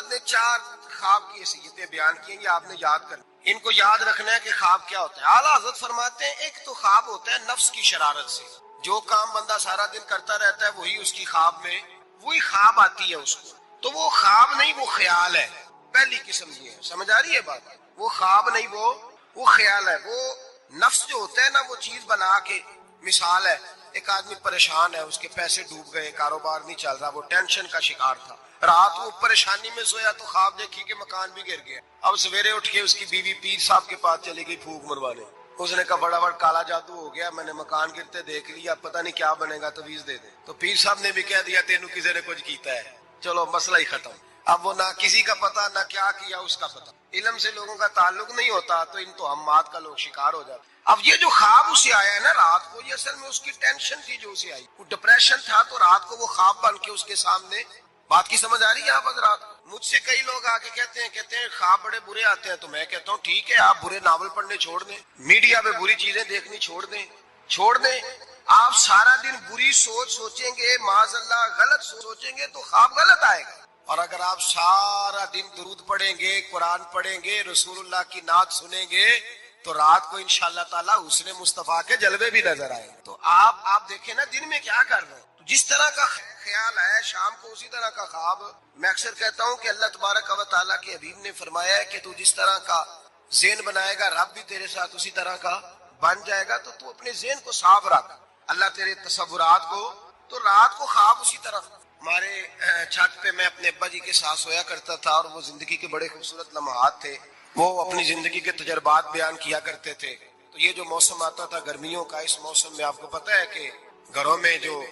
حضرت نے 4 خواب کی حیثیتیں بیان کی ہیں، یہ آپ نے یاد کرنا، ان کو یاد رکھنا ہے کہ خواب کیا ہوتا ہے۔ اعلیٰ حضرت فرماتے ہیں ایک تو خواب ہوتا ہے نفس کی شرارت سے، جو کام بندہ سارا دن کرتا رہتا ہے وہی اس کی خواب میں وہی خواب آتی ہے اس کو، تو وہ خواب نہیں وہ خیال ہے، پہلی قسم یہ ہے، سمجھ آ رہی ہے بات؟ وہ خواب نہیں وہ خیال ہے۔ وہ نفس جو ہوتا ہے نا وہ چیز بنا کے، مثال ہے ایک آدمی پریشان ہے، اس کے پیسے ڈوب گئے، کاروبار نہیں چل رہا، وہ ٹینشن کا شکار تھا، رات وہ پریشانی میں سویا تو خواب دیکھی کہ مکان بھی گر گیا۔ اب سویرے اٹھ کے اس کی بیوی پیر صاحب کے پاس چلی گئی پھونک مروانے، اس نے کہا بڑا کالا جادو ہو گیا، میں نے مکان گرتے دیکھ لیا، پتہ نہیں کیا بنے گا، تویز دے دے۔ تو پیر صاحب نے بھی کہہ دیا تینوں کسی نے کچھ کیتا ہے، چلو مسئلہ ہی ختم۔ اب وہ نہ کسی کا پتہ نہ کیا کیا اس کا پتہ، علم سے لوگوں کا تعلق نہیں ہوتا تو ان توہمات کا لوگ شکار ہو جاتے۔ اب یہ جو خواب اسے آیا ہے نا رات کو، یہ اصل میں اس کی ٹینشن تھی جو اسے آئی، وہ ڈپریشن تھا، تو رات کو وہ خواب بن کے اس کے سامنے، بات کی سمجھ آ رہی ہے آپ حضرات؟ مجھ سے کئی لوگ آ کے کہتے ہیں خواب بڑے برے آتے ہیں، تو میں کہتا ہوں ٹھیک ہے، آپ برے ناول پڑھنے چھوڑ دیں، میڈیا پہ بری چیزیں دیکھنی چھوڑ دیں۔ آپ سارا دن بری سوچ سوچیں گے، معاذ اللہ غلط سوچیں گے تو خواب غلط آئے گا، اور اگر آپ سارا دن درود پڑھیں گے، قرآن پڑھیں گے، رسول اللہ کی نعت سنیں گے، تو رات کو انشاءاللہ تعالیٰ حسن مصطفیٰ کے جلوے بھی نظر آئے گا۔ تو آپ دیکھیں نا دن میں کیا کر رہے ہیں، جس طرح کا خیال ہے شام کو اسی طرح کا خواب۔ میں اکثر کہتا ہوں کہ اللہ تبارک و تعالیٰ کے حبیب نے فرمایا ہے کہ تو جس طرح کا ذہن بنائے گا رب بھی تیرے ساتھ اسی طرح کا بن جائے گا، تو اپنے ذہن کو صاف رکھ، اللہ تیرے تصورات کو، تو رات کو خواب اسی طرح۔ ہمارے چھت پہ میں اپنے ابا جی کے ساتھ سویا کرتا تھا، اور وہ زندگی کے بڑے خوبصورت لمحات تھے، وہ اپنی زندگی کے تجربات بیان کیا کرتے تھے۔ تو یہ جو موسم آتا تھا گرمیوں کا، اس موسم میں آپ کو پتہ ہے کہ گھروں میں جو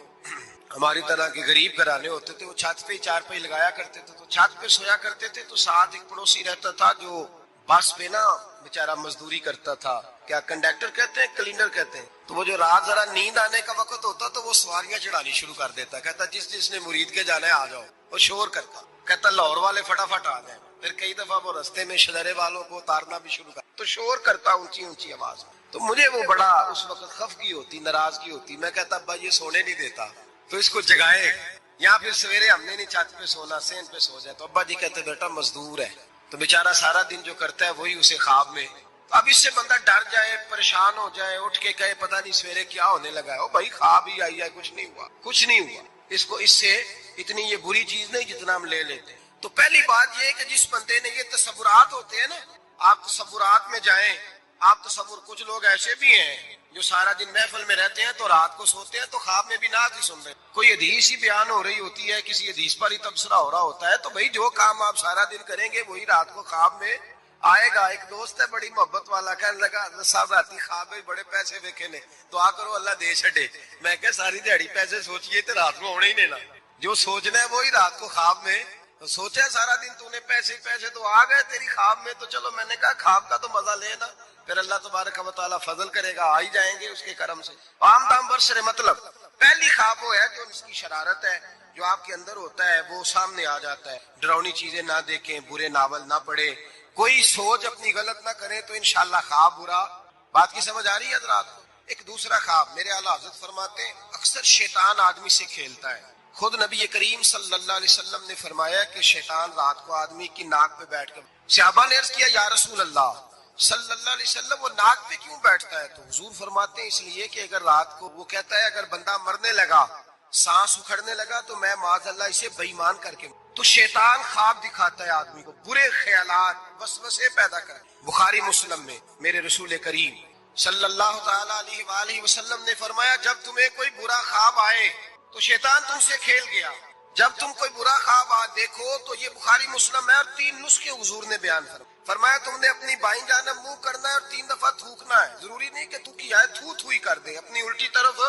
ہماری طرح کے غریب گھرانے ہوتے تھے وہ چھت پہ ہی چارپائی لگایا کرتے تھے، تو چھت پہ سویا کرتے تھے، تو ساتھ ایک پڑوسی رہتا تھا جو بس پہ نا بیچارہ مزدوری کرتا تھا، کیا کنڈکٹر کہتے ہیں کلینڈر کہتے ہیں، تو وہ جو رات ذرا نیند آنے کا وقت ہوتا تو وہ سواریاں چڑھانی شروع کر دیتا، کہتا جس نے مرید کے جانا ہے آ جاؤ، وہ شور کرتا، کہتا لاہور والے فٹافٹ آ جائیں، پھر کئی دفعہ وہ رستے میں شجرے والوں کو اتارنا بھی شروع کر، تو شور کرتا اونچی اونچی آواز، تو مجھے وہ بڑا اس وقت خفگی ہوتی، ناراضگی ہوتی، میں کہتا ابا یہ سونے نہیں دیتا تو اس کو جگائے، یا پھر سویرے ہم نے نہیں چھت پہ سونا، سین پہ سو جائے، تو ابا جی کہتے بیٹا مزدور ہے، تو بیچارہ سارا دن جو کرتا ہے وہی اسے خواب میں، اب اس سے بندہ ڈر جائے، پریشان ہو جائے، اٹھ کے کہے پتہ نہیں سویرے کیا ہونے لگا ہے، او بھائی خواب ہی آئی ہے، کچھ نہیں ہوا، اس سے اتنی یہ بری چیز نہیں جتنا ہم لے لیتے ہیں۔ تو پہلی بات یہ ہے کہ جس بندے نے یہ تصورات ہوتے ہیں نا، آپ تصورات میں جائیں، آپ تصور، کچھ لوگ ایسے بھی ہیں جو سارا دن محفل میں رہتے ہیں تو رات کو سوتے ہیں تو خواب میں بھی نعت ہی سن رہے ہیں، کوئی حدیث ہی بیان ہو رہی ہوتی ہے، کسی حدیث پر ہی تبصرہ ہو رہا ہوتا ہے، تو بھائی جو کام آپ سارا دن کریں گے وہی رات کو خواب میں آئے گا۔ ایک دوست ہے بڑی محبت والا، کہنے لگا صاحب راتی خواب میں بڑے پیسے دیکھے نے، دعا کرو اللہ دے چھڑے، میں کہ ساری دیہڑی پیسے سوچیے تو رات میں ہونے ہی نہیں نا، جو سوچنا ہے وہی رات کو خواب میں سوچا، سارا دن تو نے پیسے تو آ گئے تیری خواب میں، تو چلو میں نے کہا خواب کا تو مزہ لینا، پھر اللہ تبارک و تعالیٰ فضل کرے گا، آ ہی جائیں گے اس کے کرم سے۔ عام دام برسر مطلب پہلی خواب وہ ہے جو اس کی شرارت ہے، جو آپ کے اندر ہوتا ہے وہ سامنے آ جاتا ہے، ڈراؤنی چیزیں نہ دیکھیں، برے ناول نہ پڑھیں، کوئی سوچ اپنی غلط نہ کریں تو انشاءاللہ خواب برا۔ بات کی سمجھ آ رہی ہے حضرات؟ ایک دوسرا خواب، میرے اعلیٰ حضرت فرماتے ہیں اکثر شیطان آدمی سے کھیلتا ہے، خود نبی کریم صلی اللہ علیہ وسلم نے فرمایا کہ شیطان رات کو آدمی کی ناک پہ بیٹھ کر، صحابہ نے عرض کیا یا رسول اللہ صلی اللہ علیہ وسلم وہ ناک پہ کیوں بیٹھتا ہے؟ تو حضور فرماتے ہیں اس لیے کہ اگر رات کو، وہ کہتا ہے اگر بندہ مرنے لگا، سانس اکھڑنے لگا تو میں معاذ اللہ اسے بے ایمان کر کے، تو شیطان خواب دکھاتا ہے آدمی کو، برے خیالات، وسوسے پیدا کر۔ بخاری مسلم میں میرے رسول کریم صلی اللہ تعالی علیہ وآلہ وسلم نے فرمایا جب تمہیں کوئی برا خواب آئے تو شیطان تم سے کھیل گیا، جب تم کوئی برا خواب دیکھو تو، یہ بخاری مسلم ہے، اور 3 نسخے حضور نے بیان فرمایا تم نے اپنی بائیں جانب منہ کرنا ہے اور 3 دفعہ تھوکنا ہے، ضروری نہیں کہ تو کیا ہے، تھو ہی کر دے، اپنی الٹی طرف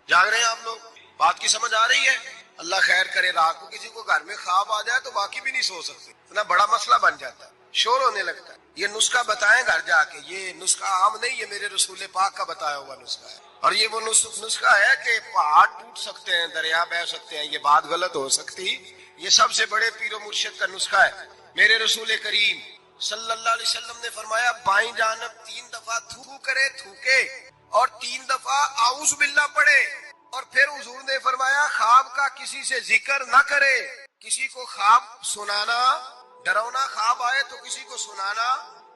جاگ رہے ہیں آپ لوگ، بات کی سمجھ آ رہی ہے؟ اللہ خیر کرے، رات کو کسی کو گھر میں خواب آ جائے تو باقی بھی نہیں سو سکتے، اتنا بڑا مسئلہ بن جاتا ہے، شور ہونے لگتا ہے۔ یہ نسخہ بتائیں گھر جا کے، یہ نسخہ عام نہیں، یہ میرے رسول پاک کا بتایا ہوا نسخہ ہے، اور یہ وہ نسخہ ہے کہ پہاڑ ٹوٹ سکتے ہیں، دریا بہہ سکتے ہیں، یہ بات غلط ہو سکتی، یہ سب سے بڑے پیر و مرشد کا نسخہ ہے۔ میرے رسول کریم صلی اللہ علیہ وسلم نے فرمایا بائیں جانب 3 دفعہ تھو کرے، تھوکے، اور 3 دفعہ اعوذ باللہ پڑھے، اور پھر حضور نے فرمایا خواب کا کسی سے ذکر نہ کرے، کسی کو خواب سنانا ڈراؤنا خواب آئے تو کسی کو سنانا،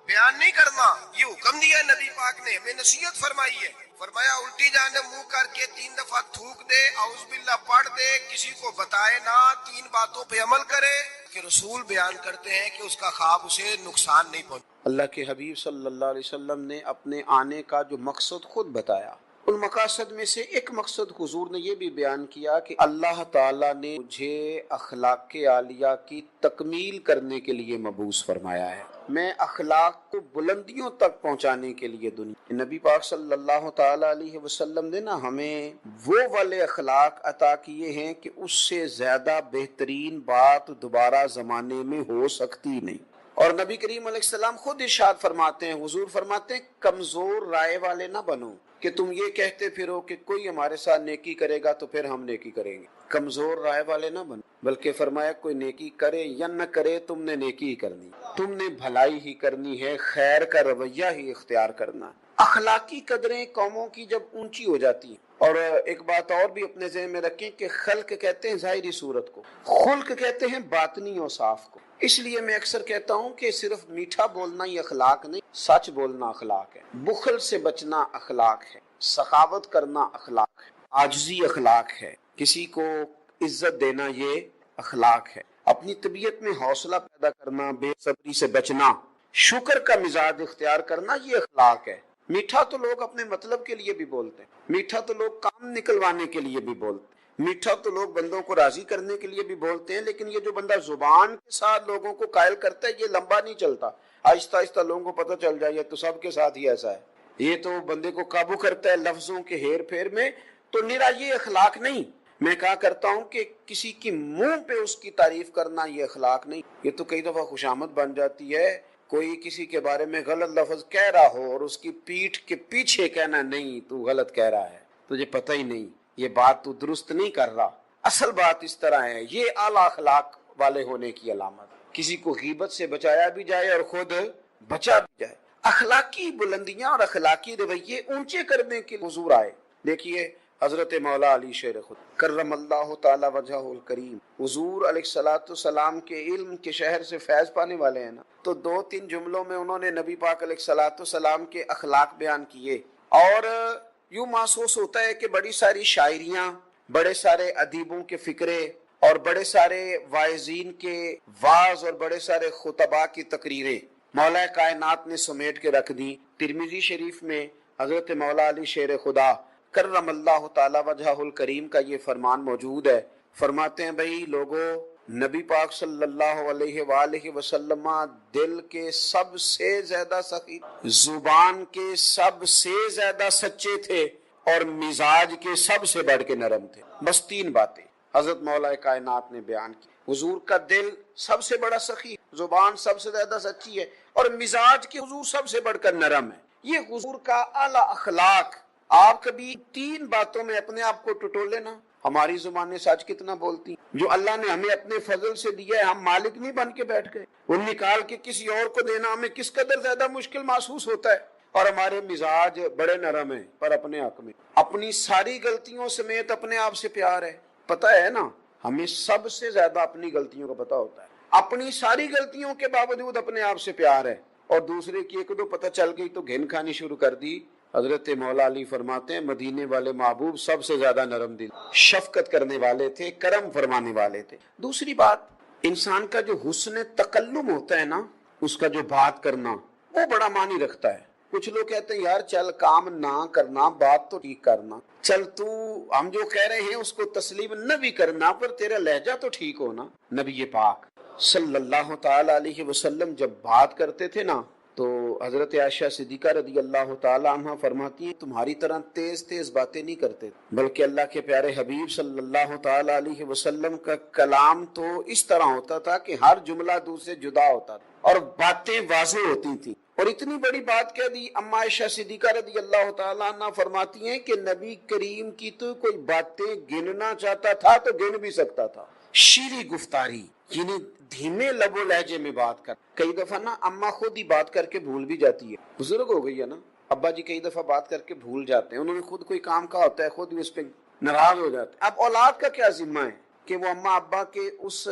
بیان نہیں کرنا، یہ حکم دیا ہے نبی پاک نے، ہمیں نصیحت فرمائی ہے، فرمایا الٹی جانب منہ کر کے 3 دفعہ تھوک دے، اعوذ باللہ پڑھ دے، کسی کو بتائے نہ، 3 باتوں پہ عمل کرے کہ رسول بیان کرتے ہیں کہ اس کا خواب اسے نقصان نہیں پہنچے۔ اللہ کے حبیب صلی اللہ علیہ وسلم نے اپنے آنے کا جو مقصد خود بتایا، ان مقاصد میں سے ایک مقصد حضور نے یہ بھی بیان کیا کہ اللہ تعالیٰ نے مجھے اخلاق عالیہ کی تکمیل کرنے کے لیے مبعوث فرمایا ہے، میں اخلاق کو بلندیوں تک پہنچانے کے لیے دنیا، نبی پاک صلی اللہ تعالیٰ علیہ وسلم نے نا ہمیں وہ والے اخلاق عطا کیے ہیں کہ اس سے زیادہ بہترین بات دوبارہ زمانے میں ہو سکتی نہیں۔ اور نبی کریم علیہ السلام خود ارشاد فرماتے ہیں، حضور فرماتے ہیں کمزور رائے والے نہ بنو کہ تم یہ کہتے پھرو کہ کوئی ہمارے ساتھ نیکی کرے گا تو پھر ہم نیکی کریں گے، کمزور رائے والے نہ بنو، بلکہ فرمایا کوئی نیکی کرے یا نہ کرے تم نے نیکی ہی کرنی، تم نے بھلائی ہی کرنی ہے، خیر کا رویہ ہی اختیار کرنا۔ اخلاقی قدریں قوموں کی جب اونچی ہو جاتی ہیں، اور ایک بات اور بھی اپنے ذہن میں رکھیں کہ خلق کہتے ہیں ظاہری صورت کو، خلق کہتے ہیں باطنی اور صاف کو، اس لیے میں اکثر کہتا ہوں کہ صرف میٹھا بولنا ہی اخلاق نہیں، سچ بولنا اخلاق ہے، بخل سے بچنا اخلاق ہے، سخاوت کرنا اخلاق ہے، عاجزی اخلاق ہے، کسی کو عزت دینا یہ اخلاق ہے، اپنی طبیعت میں حوصلہ پیدا کرنا، بے صبری سے بچنا، شکر کا مزاج اختیار کرنا یہ اخلاق ہے۔ میٹھا تو لوگ اپنے مطلب کے لیے بھی بولتے ہیں، میٹھا تو لوگ کام نکلوانے کے لیے بھی بولتے ہیں، میٹھا تو لوگ بندوں کو راضی کرنے کے لیے بھی بولتے ہیں، لیکن یہ جو بندہ زبان کے ساتھ لوگوں کو قائل کرتا ہے یہ لمبا نہیں چلتا، آہستہ آہستہ لوگوں کو پتہ چل جائے یہ تو سب کے ساتھ ہی ایسا ہے، یہ تو بندے کو قابو کرتا ہے لفظوں کے ہیر پھیر میں، تو نرا یہ اخلاق نہیں۔ میں کہا کرتا ہوں کہ کسی کی منہ پہ اس کی تعریف کرنا یہ اخلاق نہیں، یہ تو کئی دفعہ خوشامد بن جاتی ہے، کوئی کسی کے بارے میں غلط لفظ کہہ رہا ہو اور اس کی پیٹھ کے پیچھے کہنا نہیں تو غلط کہہ رہا ہے، تجھے پتہ ہی نہیں، یہ بات تو درست نہیں کر رہا، اصل بات اس طرح ہے، یہ اعلیٰ اخلاق والے ہونے کی علامت، کسی کو غیبت سے بچایا بھی جائے اور خود بچا بھی جائے۔ اخلاقی بلندیاں اور اخلاقی رویے اونچے کرنے کے حضور آئے۔ دیکھیے حضرت مولا علی شیر خود کرم اللہ تعالی وجہہ الکریم، حضور علیہ الصلوۃ والسلام کے علم کے شہر سے فیض پانے والے ہیں نا، تو 2-3 جملوں میں انہوں نے نبی پاک علیہ الصلوۃ والسلام کے اخلاق بیان کیے، اور یوں محسوس ہوتا ہے کہ بڑی ساری شاعریاں، بڑے سارے ادیبوں کے فکرے اور بڑے سارے واعظین کے واعظ اور بڑے سارے خطباء کی تقریریں مولا کائنات نے سمیٹ کے رکھ دی۔ ترمذی شریف میں حضرت مولا علی شیر خدا کرم اللہ تعالی وجہہ الکریم کا یہ فرمان موجود ہے، فرماتے ہیں بھئی لوگو، نبی پاک صلی اللہ علیہ وآلہ وسلم دل کے سب سے زیادہ سخی، زبان کے سب سے زیادہ سچے تھے اور مزاج کے سب سے بڑھ کے نرم تھے۔ بس 3 باتیں حضرت مولا کائنات نے بیان کی، حضور کا دل سب سے بڑا سخی، زبان سب سے زیادہ سچی ہے اور مزاج کے حضور سب سے بڑھ کر نرم ہے، یہ حضور کا اعلیٰ اخلاق۔ آپ کبھی 3 باتوں میں اپنے آپ کو ٹٹولے نا، ہماری زبانیں سچ کتنا بولتی، جو اللہ نے ہمیں اپنے فضل سے دیا ہے ہم مالک نہیں بن کے بیٹھ گئے، وہ نکال کے کسی اور کو دینا ہمیں کس قدر زیادہ مشکل محسوس ہوتا ہے، اور ہمارے مزاج بڑے نرم ہیں پر اپنے حق میں، اپنی ساری غلطیوں سمیت اپنے آپ سے پیار ہے۔ پتہ ہے نا ہمیں سب سے زیادہ اپنی غلطیوں کا پتہ ہوتا ہے، اپنی ساری غلطیوں کے باوجود اپنے آپ سے پیار ہے، اور دوسرے کی 1-2 پتہ چل گئی تو گھن کھانی شروع کر دی۔ حضرت مولا علی فرماتے ہیں مدینے والے محبوب سب سے زیادہ نرم دل، شفقت کرنے والے تھے، کرم فرمانے والے تھے۔ دوسری بات، انسان کا جو حسن تکلم ہوتا ہے نا، اس کا جو بات کرنا، وہ بڑا معنی رکھتا ہے۔ کچھ لوگ کہتے ہیں یار چل کام نہ کرنا، بات تو ٹھیک کرنا، چل تو ہم جو کہہ رہے ہیں اس کو تسلیم نہ بھی کرنا پر تیرا لہجہ تو ٹھیک ہو نا۔ نبی پاک صلی اللہ تعالی علیہ وسلم جب بات کرتے تھے نا تو حضرت عائشہ صدیقہ رضی اللہ تعالی عنہ فرماتی ہیں تمہاری طرح تیز تیز باتیں نہیں کرتے، بلکہ اللہ کے پیارے حبیب صلی اللہ تعالی علیہ وسلم کا کلام تو اس طرح ہوتا تھا کہ ہر جملہ دوسرے جدا ہوتا تھا اور باتیں واضح ہوتی تھی۔ اور اتنی بڑی بات کہہ دی، اما عائشہ صدیقہ رضی اللہ تعالی عنہ فرماتی ہیں کہ نبی کریم کی تو کوئی باتیں گننا چاہتا تھا تو گن بھی سکتا تھا۔ شیریں گفتاری یعنی دھیمے لب و لہجے میں بات کر، کئی دفعہ نا اما خود ہی بات کر کے بھول بھی جاتی ہے، بزرگ ہو گئی ہے نا، ابا جی کئی دفعہ بات کر کے بھول جاتے ہیں، انہوں نے خود کوئی کام کہا ہوتا ہے خود ہی اس پہ ناراض ہو جاتے ہیں۔ اب اولاد کا کیا ذمہ ہے، کہ وہ اماں ابا کے اس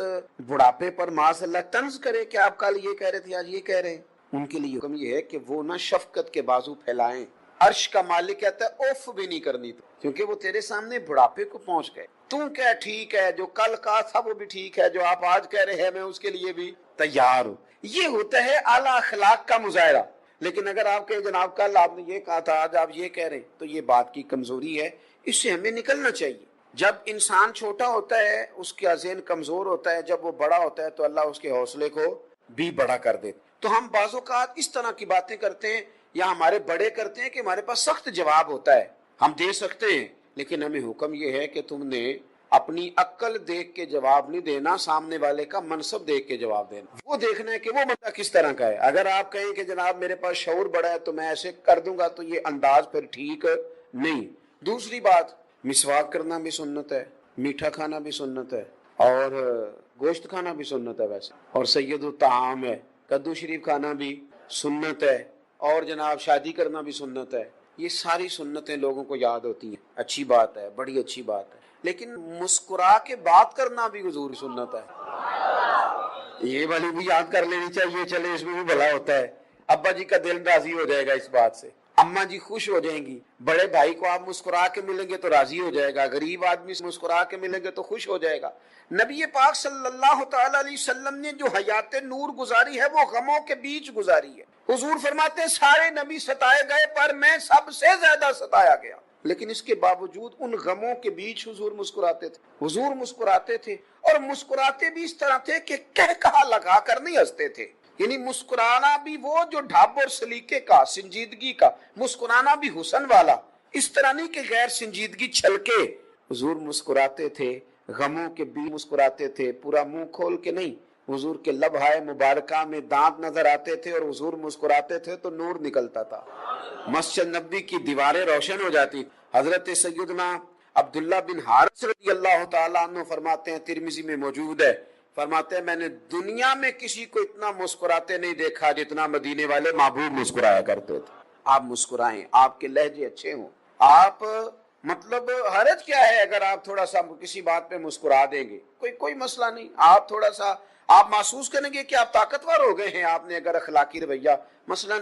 بڑھاپے پر معاذ اللہ طنز کرے کہ آپ کل یہ کہہ رہے تھے آج یہ کہہ رہے ہیں. ان کے لیے حکم یہ ہے کہ وہ نہ شفقت کے بازو پھیلائیں. عرش کا مالک کہتا ہے اوف بھی نہیں کرنی تو، کیونکہ وہ تیرے سامنے بڑھاپے کو پہنچ گئے. تو کیا ٹھیک ہے، جو کل کہا تھا وہ بھی ٹھیک ہے، جو آپ آج کہہ رہے ہیں میں اس کے لیے بھی تیار ہوں. یہ ہوتا ہے اعلیٰ اخلاق کا مظاہرہ. لیکن اگر آپ کہیں جناب کل آپ نے یہ کہا تھا آج آپ یہ کہہ رہے ہیں، تو یہ بات کی کمزوری ہے، اس سے ہمیں نکلنا چاہیے. جب انسان چھوٹا ہوتا ہے اس کا ذہن کمزور ہوتا ہے، جب وہ بڑا ہوتا ہے تو اللہ اس کے حوصلے کو بھی بڑا کر دیتا. تو ہم بعض اوقات اس طرح کی باتیں کرتے ہیں یا ہمارے بڑے کرتے ہیں کہ ہمارے پاس سخت جواب ہوتا ہے، ہم دے سکتے ہیں، لیکن ہمیں حکم یہ ہے کہ تم نے اپنی عقل دیکھ کے جواب نہیں دینا، سامنے والے کا منصب دیکھ کے جواب دینا. وہ دیکھنا ہے کہ وہ بندہ کس طرح کا ہے. اگر آپ کہیں کہ جناب میرے پاس شعور بڑا ہے تو میں ایسے کر دوں گا، تو یہ انداز پھر ٹھیک نہیں. دوسری بات، مسواک کرنا بھی سنت ہے، میٹھا کھانا بھی سنت ہے، اور گوشت کھانا بھی سنت ہے ویسے، اور سید الطعام ہے، کدو شریف کھانا بھی سنت ہے، اور جناب شادی کرنا بھی سنت ہے. یہ ساری سنتیں لوگوں کو یاد ہوتی ہیں، اچھی بات ہے، بڑی اچھی بات ہے. لیکن مسکرا کے بات کرنا بھی حضور سنت ہے، یہ والی بھی یاد کر لینی چاہیے. چلے اس میں بھی بھلا ہوتا ہے، ابا جی کا دل راضی ہو جائے گا اس بات سے، اماں جی خوش ہو جائیں گی. بڑے بھائی کو آپ مسکرا کے ملیں گے تو راضی ہو جائے گا، غریب آدمی سے مسکرا کے ملیں گے تو خوش ہو جائے گا. نبی پاک صلی اللہ تعالی علیہ وسلم نے جو حیات نور گزاری ہے وہ غموں کے بیچ گزاری ہے. حضور فرماتے ہیں سارے نبی ستائے گئے پر میں سب سے زیادہ ستایا گیا، لیکن اس کے باوجود ان غموں کے بیچ حضور مسکراتے تھے. حضور مسکراتے تھے، اور مسکراتے بھی اس طرح تھے کہ کہہ کہا لگا کر نہیں ہنستے تھے. یعنی مسکرانا بھی وہ جو ڈھب اور سلیقے کا، سنجیدگی کا، مسکرانا بھی حسن والا، اس طرح نہیں کہ غیر سنجیدگی چھلکے. حضور مسکراتے تھے، غموں کے بھی مسکراتے تھے، پورا منہ کھول کے نہیں. حضور کے لبہائے مبارکہ میں دانت نظر آتے تھے، اور حضور مسکراتے تھے تو نور نکلتا تھا، مسجد نبی کی دیواریں روشن ہو جاتی. حضرت سیدنا عبداللہ بن حارث رضی اللہ تعالیٰ عنہ فرماتے ہیں، ترمذی میں موجود ہے، فرماتے ہیں میں نے دنیا میں کسی کو اتنا مسکراتے نہیں دیکھا جتنا مدینے والے محبوب مسکرایا کرتے تھے. آپ مسکرائیں، آپ کے لہجے اچھے ہوں، آپ مطلب حرج کیا ہے اگر آپ تھوڑا سا کسی بات پہ مسکرا دیں گے، کوئی مسئلہ نہیں. آپ تھوڑا سا آپ محسوس کریں گے کہ آپ طاقتور ہو گئے ہیں آپ نے اگر اخلاقی رویہ، مثلا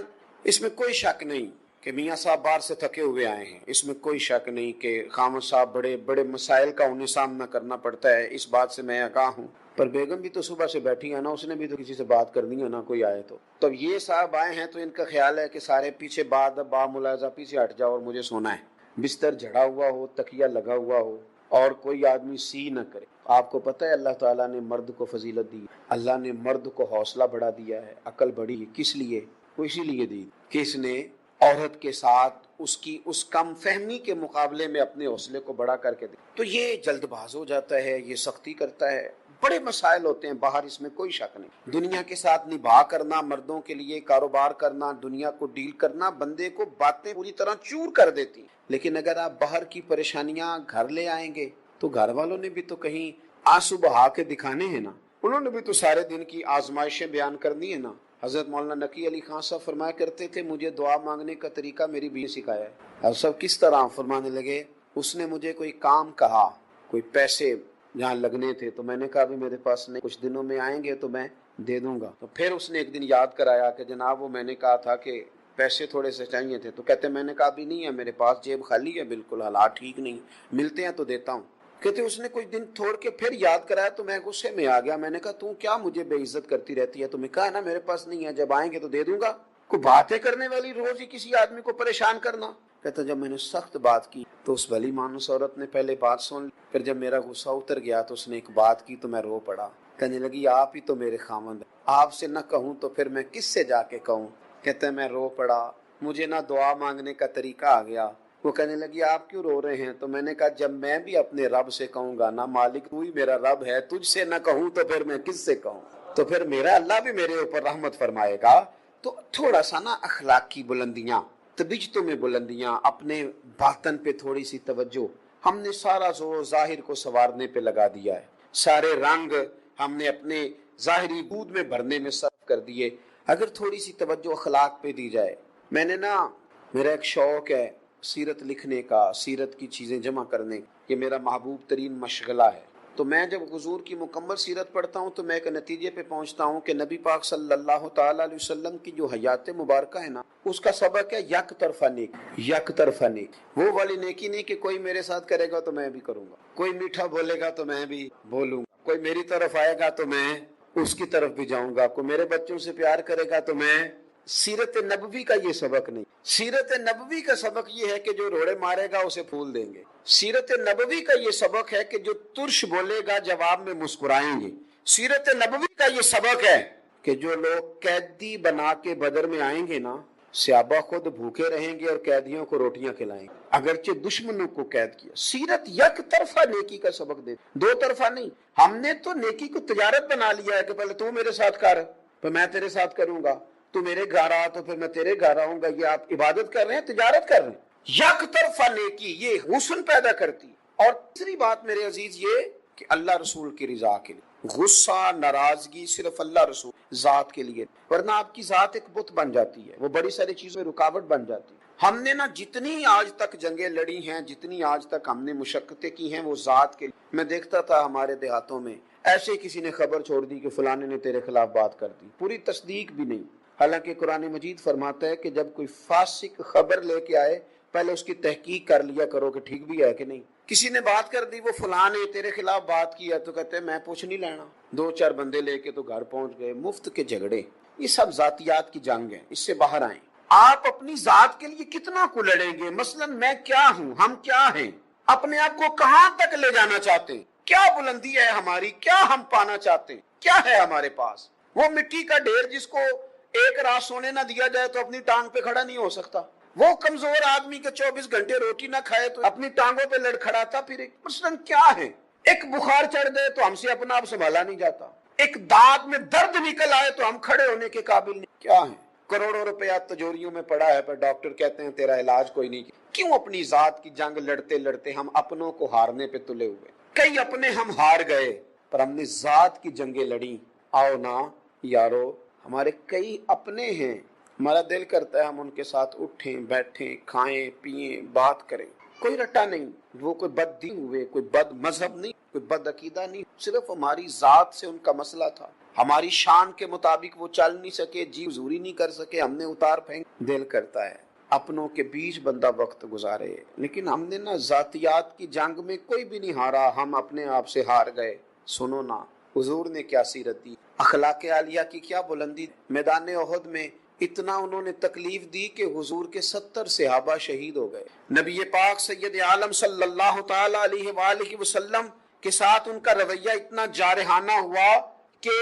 اس میں کوئی شک نہیں کہ میاں صاحب باہر سے تھکے ہوئے آئے ہیں، اس میں کوئی شک نہیں کہ خامد صاحب بڑے بڑے مسائل کا انہیں سامنا کرنا پڑتا ہے، اس بات سے میں آگاہ ہوں. پر بیگم بھی تو صبح سے بیٹھی ہے نا، اس نے بھی تو کسی سے بات کرنی ہے نا، کوئی آئے تو یہ صاحب آئے ہیں تو ان کا خیال ہے کہ سارے پیچھے با ملاحظہ پیچھے ہٹ جاؤ اور مجھے سونا ہے. بستر جھڑا ہوا ہو، تکیہ لگا ہوا ہو، اور کوئی آدمی سی نہ کرے. آپ کو پتہ ہے اللہ تعالیٰ نے مرد کو فضیلت دی، اللہ نے مرد کو حوصلہ بڑھا دیا ہے، عقل بڑھی ہے. کس لیے؟ وہ اسی لیے دی کہ اس نے عورت کے ساتھ اس کی اس کم فہمی کے مقابلے میں اپنے حوصلے کو بڑا کر کے دی. تو یہ جلد باز ہو جاتا ہے، یہ سختی کرتا ہے. بڑے مسائل ہوتے ہیں باہر، اس میں کوئی شک نہیں. دنیا کے ساتھ نبھا کرنا، مردوں کے لیے کاروبار کرنا، دنیا کو ڈیل کرنا بندے کو باتیں پوری طرح چور کر دیتی. لیکن اگر آپ باہر کی پریشانیاں گھر لے آئیں گے تو گھر والوں نے بھی تو کہیں آنسو بہا کے دکھانے ہیں نا، انہوں نے بھی تو سارے دن کی آزمائشیں بیان کرنی ہے نا. حضرت مولانا نقی علی خان صاحب فرمایا کرتے تھے مجھے دعا مانگنے کا طریقہ میری بیوی نے سکھایا ہے. اور سب کس طرح فرمانے لگے، اس نے مجھے کوئی کام کہا، کوئی پیسے جہاں لگنے تھے تو میں نے کہا بھی میرے پاس نہیں، کچھ دنوں میں آئیں گے تو میں دے دوں گا. تو پھر اس نے ایک دن یاد کرایا کہ جناب وہ میں نے کہا تھا کہ پیسے تھوڑے سے چاہیے تھے، تو کہتے میں نے کہا بھی نہیں ہے میرے پاس، جیب خالی ہے، بالکل حالات ٹھیک نہیں، ملتے ہیں تو دیتا ہوں. کہتے اس نے کچھ دن چھوڑ کے پھر یاد کرایا تو میں غصے میں آ گیا. میں نے کہا تو کیا مجھے بے عزت کرتی رہتی ہے، تمہیں کہا نا میرے پاس نہیں ہے، جب آئیں گے تو دے دوں گا. کوئی باتیں کرنے والی روز ہی کسی آدمی کو پریشان کرنا. کہتا جب میں نے سخت بات کی تو اس بھلی مانوس عورت نے پہلے بات سن لی، پھر جب میرا غصہ اتر گیا تو اس نے ایک بات کی تو میں رو پڑا. کہنے لگی آپ ہی تو میرے خاوند ہیں، آپ سے نہ کہوں تو پھر میں کس سے جا کے کہوں. کہتے میں رو پڑا، مجھے نہ دعا مانگنے کا طریقہ آ گیا. وہ کہنے لگی آپ کیوں رو رہے ہیں؟ تو میں نے کہا جب میں بھی اپنے رب سے کہوں گا نا مالک تو ہی میرا رب ہے، تجھ سے نہ کہوں تو پھر میں کس سے کہوں، تو پھر میرا اللہ بھی میرے اوپر رحمت فرمائے گا. تو تھوڑا سا نا اخلاق کی بلندیاں، طبیعتوں میں بلندیاں، اپنے باطن پہ تھوڑی سی توجہ. ہم نے سارا زور ظاہر کو سنوارنے پہ لگا دیا ہے، سارے رنگ ہم نے اپنے ظاہری بود میں بھرنے میں صرف کر دیے. اگر تھوڑی سی توجہ اخلاق پہ دی جائے. میں نے نا میرا ایک شوق ہے سیرت لکھنے کا، سیرت کی چیزیں جمع کرنے، یہ میرا محبوب ترین مشغلہ ہے. تو میں جب حضور کی مکمل سیرت پڑھتا ہوں تو میں ایک نتیجے پہ پہنچتا ہوں کہ نبی پاک صلی اللہ تعالیٰ علیہ وسلم کی جو حیات مبارکہ ہے نا، اس کا سبق ہے یک طرفہ نیکی، یک طرفہ نیکی۔ وہ والی نیکی نہیں کہ کوئی میرے ساتھ کرے گا تو میں بھی کروں گا، کوئی میٹھا بولے گا تو میں بھی بولوں گا، کوئی میری طرف آئے گا تو میں اس کی طرف بھی جاؤں گا، کوئی میرے بچوں سے پیار کرے گا تو میں۔ سیرت نبوی کا یہ سبق نہیں۔ سیرت نبوی کا سبق یہ ہے کہ جو روڑے مارے گا اسے پھول دیں گے۔ سیرت نبوی کا یہ سبق ہے کہ جو ترش بولے گا جواب میں مسکرائیں گے۔ سیرت نبوی کا یہ سبق ہے کہ جو لوگ قیدی بنا کے بدر میں آئیں گے نا، صحابہ خود بھوکے رہیں گے اور قیدیوں کو روٹیاں کھلائیں گے، اگرچہ دشمنوں کو قید کیا۔ سیرت یک طرفہ نیکی کا سبق دے، دو طرفہ نہیں۔ ہم نے تو نیکی کو تجارت بنا لیا ہے کہ پہلے تو میرے ساتھ کر، پھر میں تیرے ساتھ کروں گا، تو میرے گھر آ تو پھر میں تیرے گھر آؤں گا۔ یہ آپ عبادت کر رہے ہیں، تجارت کر رہے ہیں۔ یک طرفہ نیکی یہ حسن پیدا کرتی ہے۔ اور تیسری بات میرے عزیز یہ کہ اللہ رسول کی رضا کے لیے غصہ ناراضگی صرف اللہ رسول ذات کے لیے، ورنہ آپ کی ذات ایک بت بن جاتی ہے، وہ بڑی ساری چیزوں میں رکاوٹ بن جاتی ہے۔ ہم نے نا جتنی آج تک جنگیں لڑی ہیں، جتنی آج تک ہم نے مشقتیں کی ہیں، وہ ذات کے لیے۔ میں دیکھتا تھا ہمارے دیہاتوں میں ایسے کسی نے خبر چھوڑ دی کہ فلانے نے تیرے خلاف بات کر دی، پوری تصدیق بھی نہیں۔ حالانکہ قرآن مجید فرماتا ہے کہ جب کوئی فاسق خبر لے کے آئے پہلے اس کی تحقیق کر لیا کرو کہ ٹھیک بھی ہے کہ نہیں۔ کسی نے بات کر دی وہ فلاں نے تیرے خلاف بات کیا، تو کہتے ہیں میں پوچھ نہیں لینا، دو چار بندے لے کے تو گھر پہنچ گئے۔ مفت کے جھگڑے، یہ سب ذاتیات کی جنگ ہے، اس سے باہر آئیں۔ آپ اپنی ذات کے لیے کتنا کو لڑیں گے؟ مثلا میں کیا ہوں، ہم کیا ہیں، اپنے آپ کو کہاں تک لے جانا چاہتے ہیں، کیا بلندی ہے ہماری، کیا ہم پانا چاہتے ہیں، کیا ہے ہمارے پاس؟ وہ مٹی کا ڈھیر جس کو ایک رات سونے نہ دیا جائے تو اپنی ٹانگ پہ کھڑا نہیں ہو سکتا۔ وہ کمزور آدمی کے 24 گھنٹے روٹی نہ کھائے تو اپنی ٹانگوں پہ لڑکھڑاتا پھر۔ مثلاً کیا ہے؟ ایک بخار چڑھ دے تو ہم سے اپنا آپ سنبھالا نہیں جاتا، ایک دانت میں درد نکل آئے تو ہم کھڑے ہونے کے قابل نہیں۔ کیا ہے؟ کروڑوں روپیہ تجوریوں میں پڑا ہے پر ڈاکٹر کہتے ہیں تیرا علاج کوئی نہیں۔ کیوں اپنی ذات کی جنگ لڑتے لڑتے ہم اپنوں کو ہارنے پہ تلے ہوئے؟ کئی اپنے ہم ہار گئے پر ہم نے ذات کی جنگیں لڑی۔ آؤ نا یارو، ہمارے کئی اپنے ہیں، ہمارا دل کرتا ہے ہم ان کے ساتھ اٹھیں بیٹھیں کھائیں پیئیں بات کریں، کوئی رٹا نہیں۔ وہ کوئی بد دین ہوئے، کوئی بد مذہب نہیں، کوئی بد عقیدہ نہیں، صرف ہماری ذات سے ان کا مسئلہ تھا، ہماری شان کے مطابق وہ چل نہیں سکے، جی حضوری نہیں کر سکے، ہم نے اتار پھینک۔ دل کرتا ہے اپنوں کے بیچ بندہ وقت گزارے، لیکن ہم نے نا ذاتیات کی جنگ میں کوئی بھی نہیں ہارا، ہم اپنے آپ سے ہار گئے۔ سنو نا حضور نے کیا سیرت دی، اخلاق عالیہ کی کیا بلندی۔ میدان احد میں اتنا انہوں نے تکلیف دی کہ حضور کے 70 صحابہ شہید ہو گئے۔ نبی پاک سید عالم صلی اللہ تعالی علیہ وآلہ وسلم کے ساتھ ان کا رویہ اتنا جارحانہ ہوا کہ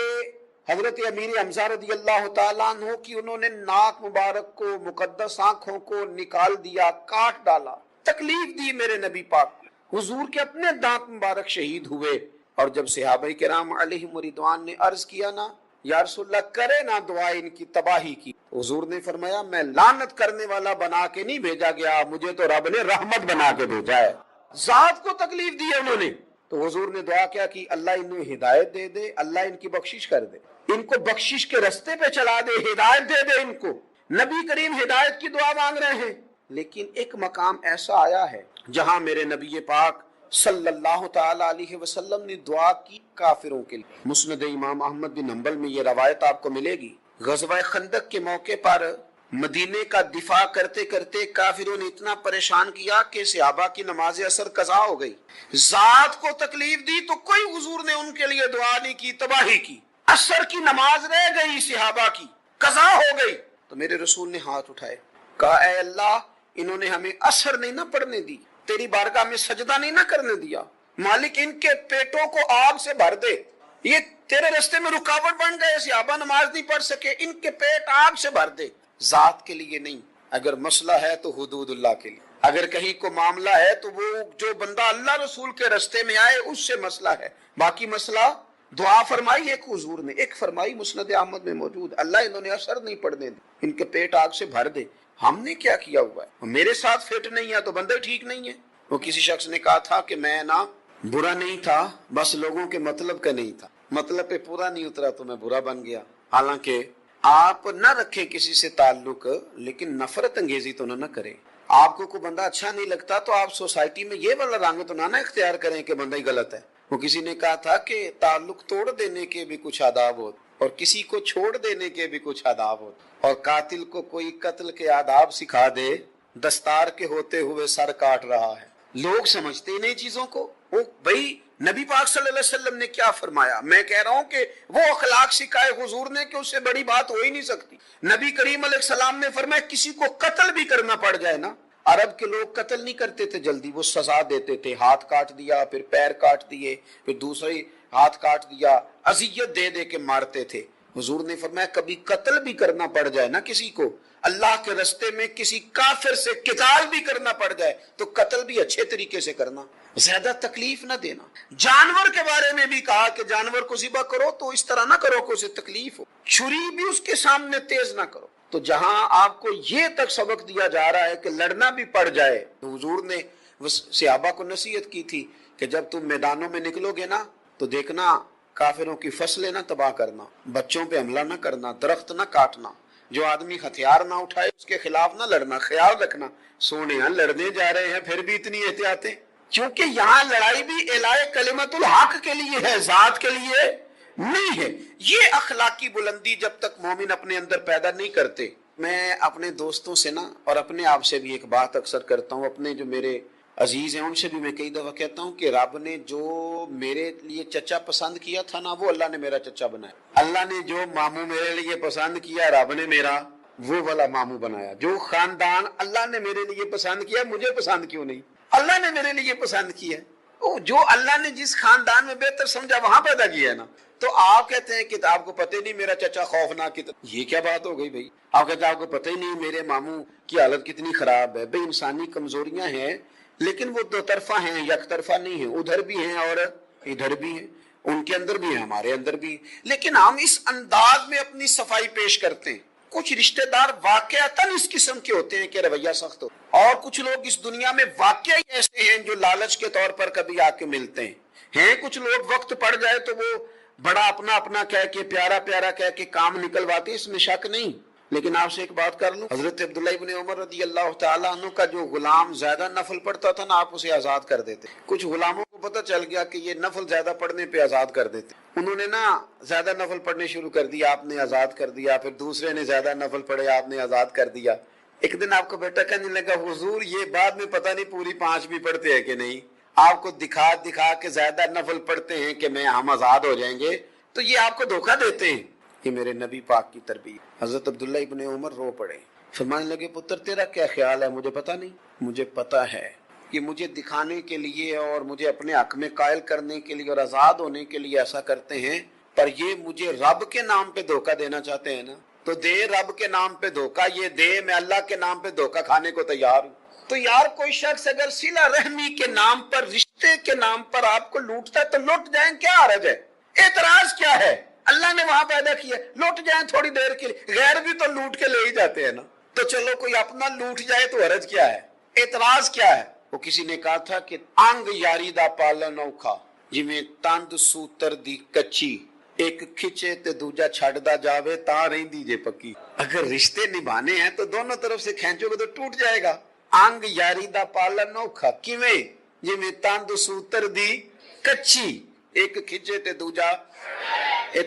حضرت امیر حمزہ رضی اللہ تعالیٰ عنہ کی انہوں نے ناک مبارک کو، مقدس آنکھوں کو نکال دیا، کاٹ ڈالا، تکلیف دی میرے نبی پاک کو۔ حضور کے اپنے دانت مبارک شہید ہوئے، اور جب صحابہ کرام علیہم رضوان نے عرض کیا نا یا رسول اللہ کرے نا دعا ان کی تباہی کی، حضور نے فرمایا میں لعنت کرنے والا بنا کے نہیں بھیجا گیا، مجھے تو رب نے رحمت بنا کے بھیجا ہے۔ ذات کو تکلیف دی ہے انہوں نے، تو حضور نے دعا کیا کہ اللہ انہیں ہدایت دے دے، اللہ ان کی بخشش کر دے، ان کو بخشش کے رستے پہ چلا دے، ہدایت دے دے ان کو۔ نبی کریم ہدایت کی دعا مانگ رہے ہیں، لیکن ایک مقام ایسا آیا ہے جہاں میرے نبی پاک صلی اللہ تعالی علیہ وسلم نے دعا کی کافروں کے لیے۔ مسند امام احمد بن حنبل میں یہ روایت آپ کو ملے گی، غزوہ خندق کے موقع پر مدینے کا دفاع کرتے کرتے کافروں نے اتنا پریشان کیا کہ صحابہ کی نماز عصر قضا ہو گئی۔ ذات کو تکلیف دی تو کوئی حضور نے ان کے لیے دعا نہیں کی، تباہی کی۔ عصر کی نماز رہ گئی صحابہ کی، قضا ہو گئی، تو میرے رسول نے ہاتھ اٹھائے، کہا اے اللہ انہوں نے ہمیں عصر نہیں نہ پڑھنے دی، تیری بارگاہ میں سجدہ نہیں نہ کرنے دیا، مالک ان کے پیٹوں کو آگ سے بھر دے، یہ تیرے رستے میں رکاوٹ بن گئے، صحابہ نماز نہیں پڑھ سکے، ان کے پیٹ آگ سے بھر دے۔ ذات کے لیے نہیں، اگر مسئلہ ہے تو حدود اللہ کے لیے، اگر کہیں کو معاملہ ہے تو وہ جو بندہ اللہ رسول کے رستے میں آئے اس سے مسئلہ ہے، باقی مسئلہ دعا فرمائی ایک حضور نے، ایک فرمائی مسند احمد میں موجود، اللہ انہوں نے اثر نہیں پڑنے دی، ان کے پیٹ آگ سے بھر دے۔ ہم نے کیا کیا ہوا ہے؟ میرے ساتھ فٹ نہیں ہے تو بندہ ٹھیک نہیں ہے۔ وہ کسی شخص نے کہا تھا کہ میں نا برا نہیں تھا، بس لوگوں کے مطلب کا نہیں تھا، مطلب پہ پورا نہیں اترا تو میں برا بن گیا۔ حالانکہ آپ نہ رکھیں کسی سے تعلق، لیکن نفرت انگیزی تو نہ کریں۔ آپ کو کوئی بندہ اچھا نہیں لگتا تو آپ سوسائٹی میں یہ والا رنگ تو نہ اختیار کریں کہ بندہ ہی غلط ہے۔ وہ کسی نے کہا تھا کہ تعلق توڑ دینے کے بھی کچھ آداب ہوتے اور کسی کو چھوڑ دینے کے بھی کچھ آداب ہوتے، اور قاتل کو کوئی قتل کے آداب سکھا دے، دستار کے ہوتے ہوئے سر کاٹ رہا ہے۔ لوگ سمجھتے ہی نہیں چیزوں کو۔ وہ بھائی نبی پاک صلی اللہ علیہ وسلم نے کیا فرمایا؟ میں کہہ رہا ہوں کہ وہ اخلاق سکھائے حضور نے کہ اس سے بڑی بات ہو ہی نہیں سکتی۔ نبی کریم علیہ السلام نے فرمایا کسی کو قتل بھی کرنا پڑ جائے نا، عرب کے لوگ قتل نہیں کرتے تھے جلدی، وہ سزا دیتے تھے، ہاتھ کاٹ دیا، پھر پیر کاٹ دیے، پھر دوسرے ہاتھ کاٹ دیا، اذیت دے دے کے مارتے تھے۔ حضور نے فرمایا کبھی قتل بھی کرنا پڑ جائے نا کسی کو، اللہ کے رستے میں کسی کافر سے قتال بھی کرنا پڑ جائے تو قتل بھی اچھے طریقے سے کرنا، زیادہ تکلیف نہ دینا۔ جانور کے بارے میں بھی کہا کہ جانور کو ذبح کرو تو اس طرح نہ کرو کہ اسے تکلیف ہو، چھری بھی اس کے سامنے تیز نہ کرو۔ تو جہاں آپ کو یہ تک سبق دیا جا رہا ہے کہ لڑنا بھی پڑ جائے، تو حضور نے صحابہ کو نصیحت کی تھی کہ جب تم میدانوں میں نکلو گے نا تو دیکھنا کافروں کی فصلیں نہ تباہ کرنا، بچوں پہ حملہ نہ کرنا، درخت نہ کاٹنا، جو آدمی ہتھیار نہ اٹھائے اس کے خلاف نہ لڑنا، خیال رکھنا۔ سونے ہاں لڑنے جا رہے ہیں پھر بھی اتنی احتیاطیں، کیونکہ یہاں لڑائی بھی اعلاء کلمت الحق کے لیے ہے، ذات کے لیے نہیں ہے۔ یہ اخلاقی بلندی جب تک مومن اپنے اندر پیدا نہیں کرتے۔ میں اپنے دوستوں سے نا اور اپنے آپ سے بھی ایک بات اکثر کرتا ہوں، اپنے جو میرے عزیز ہیں ان سے بھی میں کئی دفعہ کہتا ہوں کہ رب نے جو میرے لیے چچا پسند کیا تھا نا وہ اللہ نے میرا چچا بنایا، اللہ نے جو ماموں میرے لیے پسند کیا رب نے میرا وہ والا ماموں بنایا، جو خاندان اللہ نے میرے لیے پسند کیا مجھے پسند کیوں نہیں؟ اللہ نے میرے لیے پسند کیا، جو اللہ نے جس خاندان میں بہتر سمجھا وہاں پیدا کیا ہے نا۔ تو آپ کہتے ہیں کہ آپ کو پتہ نہیں میرا چچا خوفناک کتنا، یہ کیا بات ہو گئی بھائی؟ آپ کہتے ہیں آپ کو پتہ ہی نہیں میرے ماموں کی حالت کتنی خراب ہے۔ بھائی انسانی کمزوریاں ہیں لیکن وہ دو طرفہ ہیں، یک طرفہ نہیں ہیں، ادھر بھی ہیں اور ادھر بھی ہیں، ان کے اندر بھی ہیں ہمارے اندر بھی ہیں، لیکن ہم اس انداز میں اپنی صفائی پیش کرتے ہیں۔ کچھ رشتہ دار واقعتاً اس قسم کے ہوتے ہیں کہ رویہ سخت ہو، اور کچھ لوگ اس دنیا میں واقعی ایسے ہیں جو لالچ کے طور پر کبھی آ کے ملتے ہیں۔ کچھ لوگ وقت پڑ جائے تو وہ بڑا اپنا اپنا کہہ کے پیارا پیارا کہہ کے کام نکلواتے، اس میں شک نہیں۔ لیکن آپ سے ایک بات کر لوں، حضرت عبداللہ ابن عمر رضی اللہ تعالیٰ عنہ کا جو غلام زیادہ نفل پڑھتا تھا نا آپ اسے آزاد کر دیتے۔ کچھ غلاموں کو پتہ چل گیا کہ یہ نفل زیادہ پڑھنے پہ آزاد کر دیتے، انہوں نے نا زیادہ نفل پڑھنے شروع کر دیا، آپ نے آزاد کر دیا، پھر دوسرے نے زیادہ نفل پڑھے آپ نے آزاد کر دیا۔ ایک دن آپ کو بیٹا کہنے لگا حضور یہ بعد میں پتہ نہیں پوری 5 بھی پڑھتے ہیں کہ نہیں، آپ کو دکھا دکھا کے زیادہ نفل پڑھتے ہیں کہ میں ہم آزاد ہو جائیں گے، تو یہ آپ کو دھوکہ دیتے ہیں۔ یہ میرے نبی پاک کی تربیت۔ حضرت عبداللہ ابن عمر رو پڑے، فرمانے لگے پتر تیرا کیا خیال ہے؟ مجھے پتا نہیں، مجھے پتا ہے کہ مجھے دکھانے کے لیے اور مجھے اپنے حق میں قائل کرنے کے لیے اور آزاد ہونے کے لیے ایسا کرتے ہیں، پر یہ مجھے رب کے نام پہ دھوکہ دینا چاہتے ہیں نا، تو دے رب کے نام پہ دھوکہ، یہ دے میں اللہ کے نام پہ دھوکہ کھانے کو تیار ہوں۔ تو یار کوئی شخص اگر صلہ رحمی کے نام پر، رشتے کے نام پر آپ کو لوٹتا ہے تو لوٹ جائیں، کیا حرج ہے؟ اعتراض کیا ہے؟ اللہ نے وہاں پیدا کیا، لوٹ جائیں تھوڑی دیر کے لیے، غیر بھی تو لوٹ کے لے ہی جاتے ہیں نا، تو چلو کوئی اپنا لوٹ جائے تو حرج کیا ہے؟ اعتراض کیا ہے؟ وہ کسی نے کہا تھا کہ انگ یاری دا پالن اوکھا جویں تند سوتر دی کچی، ایک کھچے تے دوجا چھڑدا جاوے تاں رہندی جے پکی۔ اگر رشتے نبھانے ہیں تو دونوں طرف سے کھینچو گے تو ٹوٹ جائے گا۔ انگ یاری دا پالن اوکھا کیویں؟ جویں تند سوتر دی کچی، ایک کھچے تے دوجا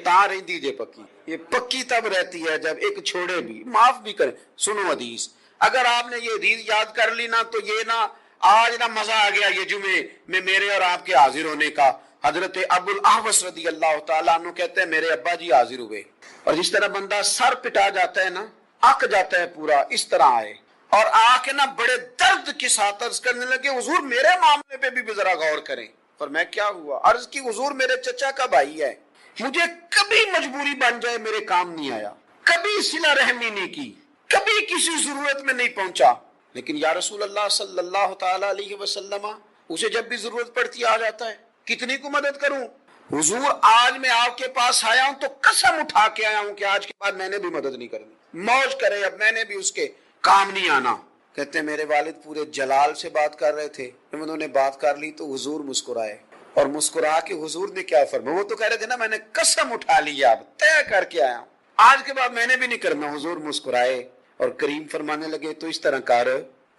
تاں رہندی جے پکی۔ یہ پکی تب رہتی ہے جب ایک چھوڑے بھی، معاف بھی کرے۔ سنو حدیث، اگر آپ نے یہ حدیث یاد کر لی نا تو یہ نا آج نا مزہ آ گیا یہ جمعے میں میرے اور آپ کے حاضر ہونے کا۔ حضرت ابو الاحوص رضی اللہ تعالیٰ عنہ کہتے ہیں میرے ابا جی حاضر ہوئے، اور جس طرح بندہ سر پٹا جاتا ہے نا، اک جاتا ہے پورا، اس طرح آئے اور آ کے نا بڑے درد کے ساتھ عرض کرنے لگے حضور میرے معاملے پہ بھی ذرا غور کریں۔ پر میں کیا ہوا؟ عرض کی حضور میرے چچا کا بھائی ہے، مجھے کبھی مجبوری بن جائے میرے کام نہیں آیا، کبھی صلہ رحمی نہیں کی، کبھی کسی ضرورت میں نہیں پہنچا، لیکن یا رسول اللہ صلی اللہ تعالی علیہ وسلم اسے جب بھی ضرورت پڑتی آ جاتا ہے، کتنی کو مدد کروں؟ حضور آج میں آپ کے پاس آیا ہوں تو قسم اٹھا کے آیا ہوں کہ آج کے بعد میں نے بھی مدد نہیں کرنی، موج کرے اب میں نے بھی اس کے کام نہیں آنا۔ کہتے ہیں میرے والد پورے جلال سے بات کر رہے تھے، جب انہوں نے بات کر لی تو حضور مسکرائے، اور مسکرا کے حضور نے کیا فرمایا؟ وہ تو کہہ رہے تھے نا میں نے قسم اٹھا لی، اب طے کر کے آیا ہوں، آج کے بعد میں نے بھی نہیں کرنا۔ حضور مسکرائے اور کریم فرمانے لگے تو اس طرح کر،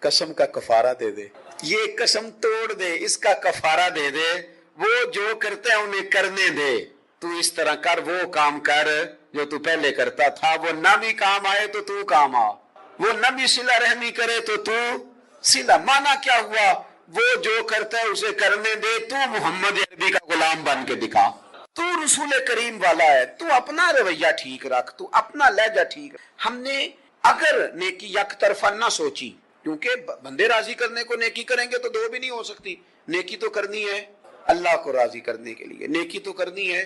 قسم کا کفارہ دے دے، یہ قسم توڑ دے، اس کا کفارہ دے دے، وہ جو کرتے ہیں انہیں کرنے دے، تو اس طرح کر، وہ کام کر جو تو پہلے کرتا تھا، وہ نہ بھی کام آئے تو تو کام آ، وہ نہ بھی صلہ رحمی کرے تو تو صلہ۔ مانا کیا ہوا؟ وہ جو کرتا ہے اسے کرنے دے، تو محمد عربی کا غلام بن کے دکھا، تو رسول کریم والا ہے، تو اپنا رویہ ٹھیک رکھ، تو اپنا لہجہ ٹھیک رکھ۔ ہم نے اگر نیکی یک طرفہ نہ سوچی، کیونکہ بندے راضی کرنے کو نیکی کریں گے تو دو بھی نہیں ہو سکتی، نیکی تو کرنی ہے اللہ کو راضی کرنے کے لیے، نیکی تو کرنی ہے،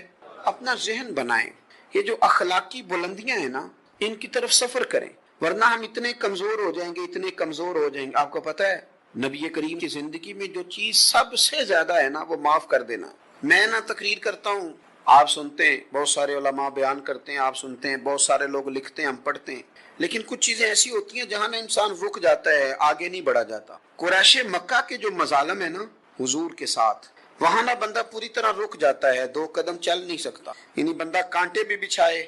اپنا ذہن بنائیں، یہ جو اخلاقی بلندیاں ہیں نا ان کی طرف سفر کریں، ورنہ ہم اتنے کمزور ہو جائیں گے، اتنے کمزور ہو جائیں گے۔ آپ کو پتہ ہے نبی کریم کی زندگی میں جو چیز سب سے زیادہ ہے نا وہ معاف کر دینا۔ میں نہ تقریر کرتا ہوں، آپ سنتے ہیں، بہت سارے علماء بیان کرتے ہیں، آپ سنتے ہیں، بہت سارے لوگ لکھتے ہیں، ہم پڑھتے ہیں، لیکن کچھ چیزیں ایسی ہوتی ہیں جہاں نہ انسان رک جاتا ہے، آگے نہیں بڑھا جاتا۔ قریش مکہ کے جو مظالم ہے نا حضور کے ساتھ، وہاں نہ بندہ پوری طرح رک جاتا ہے، 2 قدم چل نہیں سکتا، یعنی بندہ کانٹے بھی بچھائے،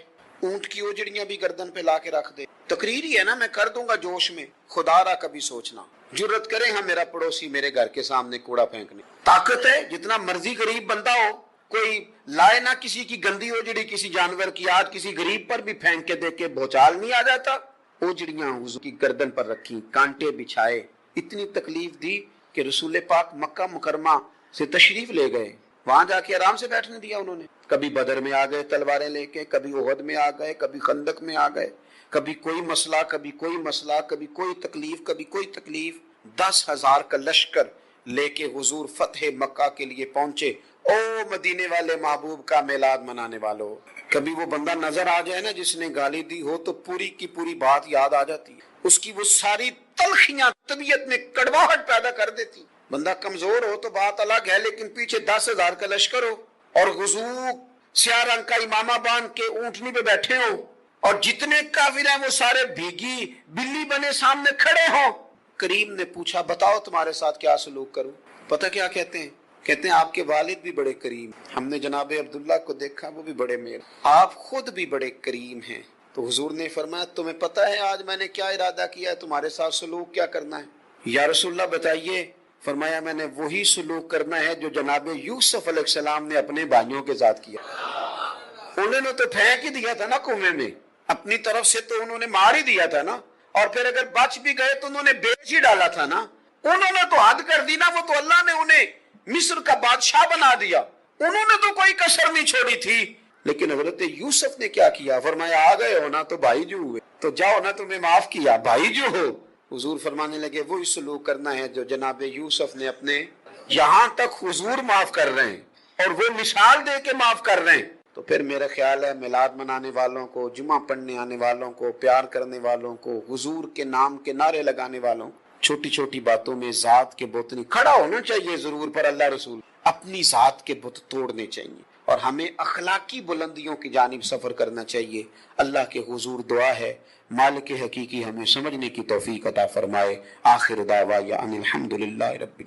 اونٹ کی اوجڑیاں بھی گردن پہ لا کے رکھ دے، تقریر ہی ہے نا، میں کر دوں گا جوش میں، خدا را کبھی سوچنا، جرت کرے ہاں میرا پڑوسی میرے گھر کے سامنے کوڑا پھینکنے، طاقت ہے جتنا مرضی غریب بندہ ہو، کوئی لائے نہ کسی کی گندی اوجڑی کسی جانور کی، آج کسی غریب پر بھی پھینک کے دیکھ کے بھوچال نہیں آ جاتا۔ اوجڑیاں حضور کی گردن پر رکھی، کانٹے بچھائے، اتنی تکلیف دی کہ رسول پاک مکہ مکرمہ سے تشریف لے گئے، وہاں جا کے آرام سے بیٹھنے دیا انہوں نے۔ کبھی بدر میں آ گئے تلواریں لے کے، کبھی احد میں آ گئے، کبھی خندق میں آ گئے، کبھی کوئی مسئلہ، کبھی کوئی مسئلہ، کبھی کوئی تکلیف، کبھی کوئی تکلیف۔ 10,000 کا لشکر لے کے حضور فتح مکہ کے لیے پہنچے۔ او مدینے والے محبوب کا میلاد منانے والوں، کبھی وہ بندہ نظر آ جائے نا جس نے گالی دی ہو تو پوری کی پوری بات یاد آ جاتی ہے، اس کی وہ ساری تلخیاں طبیعت میں کڑواہٹ پیدا کر دیتی۔ بندہ کمزور ہو تو بات الگ ہے، لیکن پیچھے 10,000 کا لشکر ہو اور حضور سیاہ رنگ کا امامہ باندھ کے اونٹنی پہ بیٹھے ہو اور جتنے کافر ہیں وہ سارے بھیگی بلی بنے سامنے کھڑے ہوں۔ کریم نے پوچھا بتاؤ تمہارے ساتھ کیا سلوک کروں؟ پتہ کیا کہتے ہیں؟ کہتے ہیں آپ کے والد بھی بڑے کریم، ہم نے جناب عبداللہ کو دیکھا وہ بھی بڑے مہر، آپ خود بھی بڑے کریم ہیں۔ تو حضور نے فرمایا تمہیں پتہ ہے آج میں نے کیا ارادہ کیا ہے، تمہارے ساتھ سلوک کیا کرنا ہے؟ یا رسول اللہ بتائیے۔ فرمایا میں نے وہی سلوک کرنا ہے جو جناب یوسف علیہ السلام نے اپنے بھائیوں کے ساتھ کیا۔ انہوں نے تو پھینک ہی دیا تھا نا کنویں میں، اپنی طرف سے تو انہوں نے مار ہی دیا تھا نا، اور پھر اگر بچ بھی گئے تو انہوں نے بیچ ہی ڈالا تھا نا، انہوں نے تو حد کر دی نا، وہ تو اللہ نے انہیں مصر کا بادشاہ بنا دیا، انہوں نے تو کوئی کسر نہیں چھوڑی تھی۔ لیکن حضرت یوسف نے کیا کیا؟ فرمایا آ گئے ہو نا تو بھائی جو ہوئے، تو جاؤ نا تمہیں معاف کیا، بھائی جو ہو۔ حضور فرمانے لگے وہی سلوک کرنا ہے جو جناب یوسف نے اپنے، یہاں تک حضور معاف کر رہے ہیں اور وہ مثال دے کے معاف کر رہے ہیں، تو پھر میرا خیال ہے میلاد منانے والوں کو، جمعہ پڑھنے آنے والوں کو، پیار کرنے والوں کو، حضور کے نام کے نعرے لگانے والوں کو، چھوٹی چھوٹی باتوں میں ذات کے بت نہیں، کھڑا ہونا چاہیے ضرور پر اللہ رسول، اپنی ذات کے بت توڑنے چاہیے، اور ہمیں اخلاقی بلندیوں کی جانب سفر کرنا چاہیے۔ اللہ کے حضور دعا ہے مالک حقیقی ہمیں سمجھنے کی توفیق عطا فرمائے۔ آخر دعوایا ان الحمدللہ رب